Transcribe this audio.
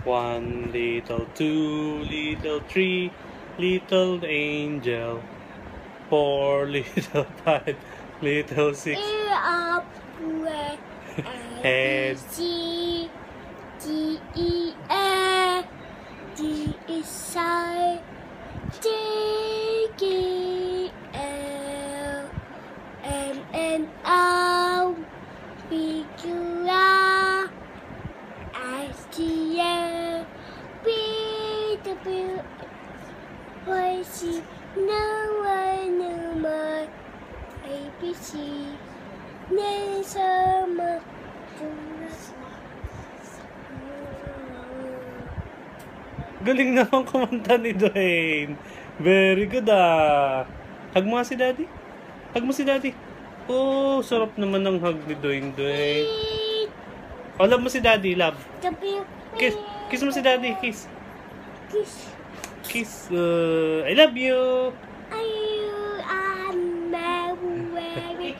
1 little, 2 little, 3 little angel, 4 little, 5 little, 6 head. C D E F D is side D E L M N O P Q R S T U V W Y C no one no more A B C Nesama. Galing naman kumanta ni Dwayne. Very good ah. Hug mo nga si Daddy. Hug mo si Daddy. Oh, sarap naman ng hug ni Dwayne. Oh, love mo si Daddy, love. Kiss. Kiss mo si Daddy, kiss. Kiss. Kiss. I love you. I am very